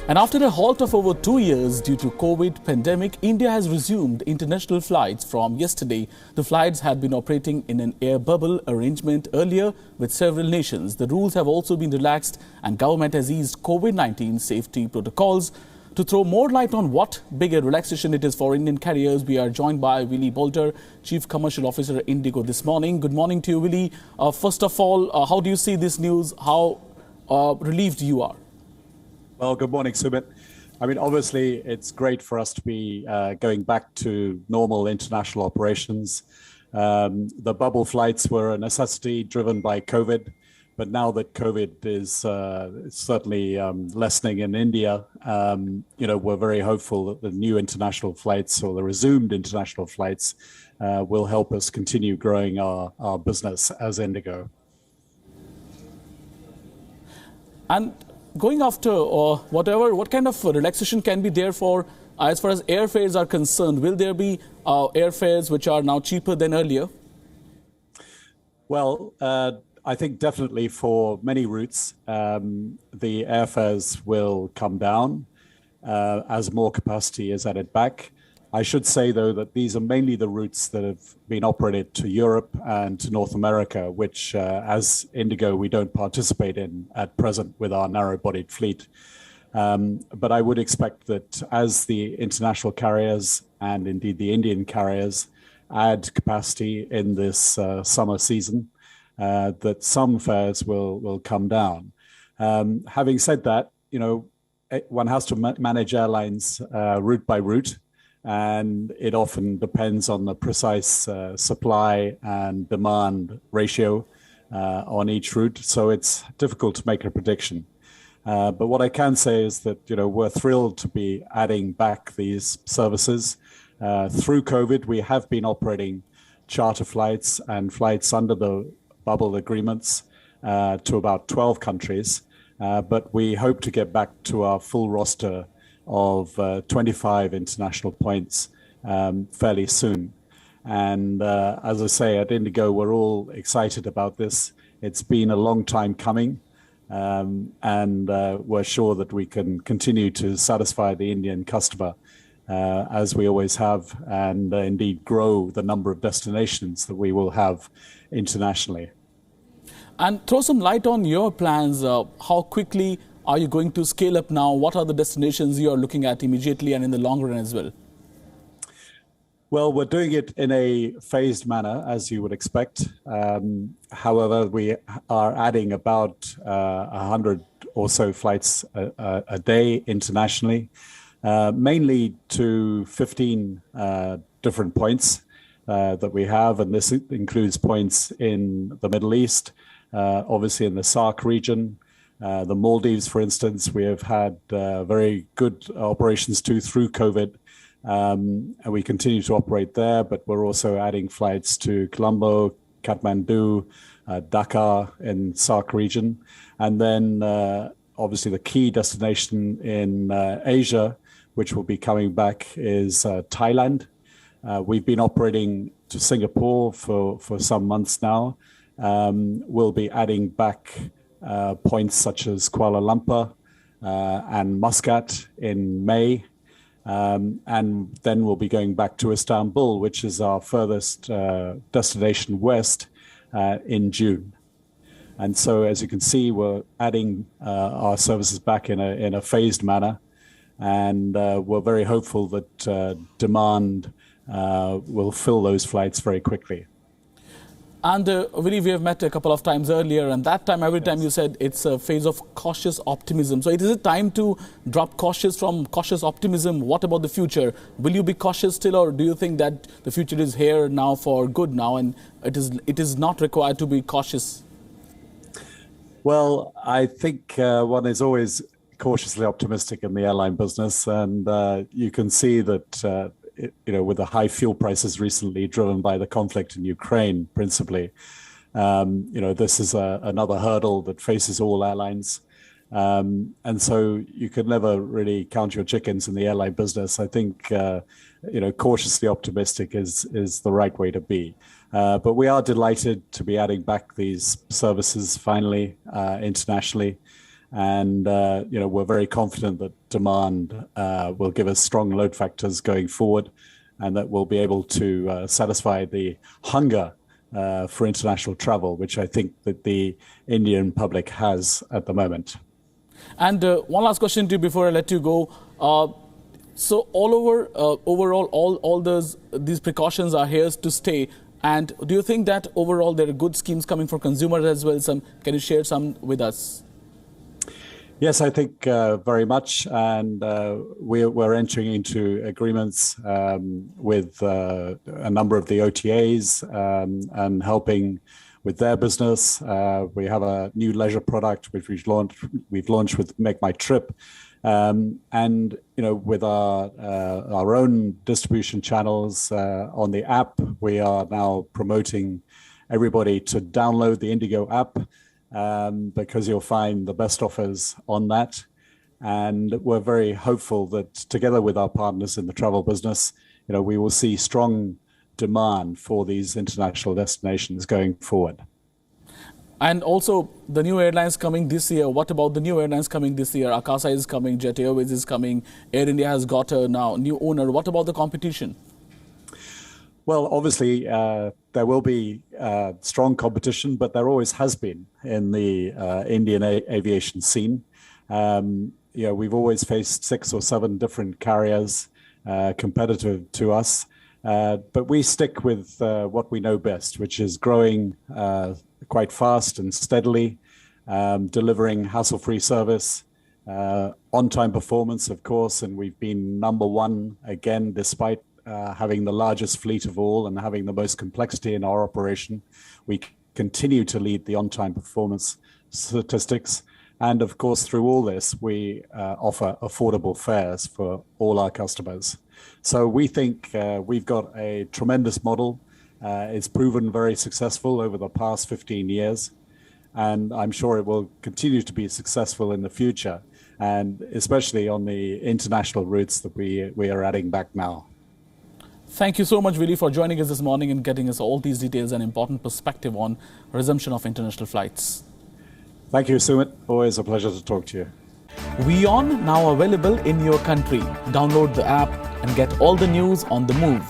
And after a halt of over 2 years due to COVID pandemic, India has resumed international flights from yesterday. The flights had been operating in an air bubble arrangement earlier with several nations. The rules have also been relaxed and government has eased COVID-19 safety protocols. To throw more light on what bigger relaxation it is for Indian carriers, we are joined by Willy Boulter, Chief Commercial Officer at IndiGo this morning. Good morning to you, Willy. First of all, how do you see this news? How relieved you are? Well, good morning, Sumit. I mean, obviously, it's great for us to be going back to normal international operations. The bubble flights were a necessity driven by COVID, but now that COVID is certainly lessening in India, we're very hopeful that the new international flights or the resumed international flights will help us continue growing our business as IndiGo. And going after what kind of relaxation can be there for as far as airfares are concerned? Will there be airfares which are now cheaper than earlier? Well, I think definitely for many routes, the airfares will come down as more capacity is added back. I should say, though, that these are mainly the routes that have been operated to Europe and to North America, which as IndiGo, we don't participate in at present with our narrow-bodied fleet. But I would expect that as the international carriers and indeed the Indian carriers add capacity in this summer season, that some fares will come down. Having said that, one has to manage airlines route by route. And it often depends on the precise supply and demand ratio on each route. So it's difficult to make a prediction. But what I can say is that, we're thrilled to be adding back these services. Through COVID, we have been operating charter flights and flights under the bubble agreements to about 12 countries. But we hope to get back to our full roster of 25 international points fairly soon. And as I say, at IndiGo, we're all excited about this. It's been a long time coming, and we're sure that we can continue to satisfy the Indian customer as we always have, and indeed grow the number of destinations that we will have internationally. And throw some light on your plans. How quickly are you going to scale up now? What are the destinations you are looking at immediately and in the long run as well? Well, we're doing it in a phased manner, as you would expect. However, we are adding about 100 or so flights a day internationally, mainly to 15 different points that we have. And this includes points in the Middle East, obviously in the SAARC region, the Maldives, for instance. We have had very good operations too through COVID, and we continue to operate there. But we're also adding flights to Colombo, Kathmandu, Dhaka in SAARC region. And then obviously the key destination in Asia, which will be coming back, is Thailand. We've been operating to Singapore for some months now. We'll be adding back points such as Kuala Lumpur and Muscat in May. And then we'll be going back to Istanbul, which is our furthest destination west, in June. And so, as you can see, we're adding our services back in a phased manner. And we're very hopeful that demand will fill those flights very quickly. And Willy, we have met a couple of times earlier, and that time, every time you said it's a phase of cautious optimism. So it is a time to drop cautious optimism. What about the future? Will you be cautious still, or do you think that the future is here now for good now, and it is not required to be cautious? Well, I think one is always cautiously optimistic in the airline business, and you can see that with the high fuel prices recently driven by the conflict in Ukraine, principally, this is another hurdle that faces all airlines. And so you can never really count your chickens in the airline business. I think, cautiously optimistic is the right way to be. But we are delighted to be adding back these services finally internationally. And we're very confident that demand will give us strong load factors going forward, and that we'll be able to satisfy the hunger for international travel, which I think that the Indian public has at the moment. And one last question to you before I let you go. So overall, all these precautions are here to stay. And do you think that overall there are good schemes coming for consumers as well? Can you share some with us? Yes, I think very much. And we're entering into agreements with a number of the OTAs and helping with their business. We have a new leisure product which we've launched with Make My Trip. And with our own distribution channels on the app, we are now promoting everybody to download the Indigo app, because you'll find the best offers on that. And we're very hopeful that together with our partners in the travel business, we will see strong demand for these international destinations going forward. And also the new airlines coming this year. What about the new airlines coming this year? Akasa is coming, Jet Airways is coming, Air India has got a now new owner. What about the competition? Well, obviously, there will be strong competition, but there always has been in the Indian aviation scene. We've always faced 6 or 7 different carriers competitive to us, but we stick with what we know best, which is growing quite fast and steadily, delivering hassle-free service, on-time performance, of course, and we've been number 1 again, despite having the largest fleet of all and having the most complexity in our operation. We continue to lead the on-time performance statistics. And of course, through all this, we offer affordable fares for all our customers. So we think we've got a tremendous model. It's proven very successful over the past 15 years. And I'm sure it will continue to be successful in the future, and especially on the international routes that we are adding back now. Thank you so much, Willie, for joining us this morning and getting us all these details and important perspective on resumption of international flights. Thank you, Sumit. Always a pleasure to talk to you. WION now available in your country. Download the app and get all the news on the move.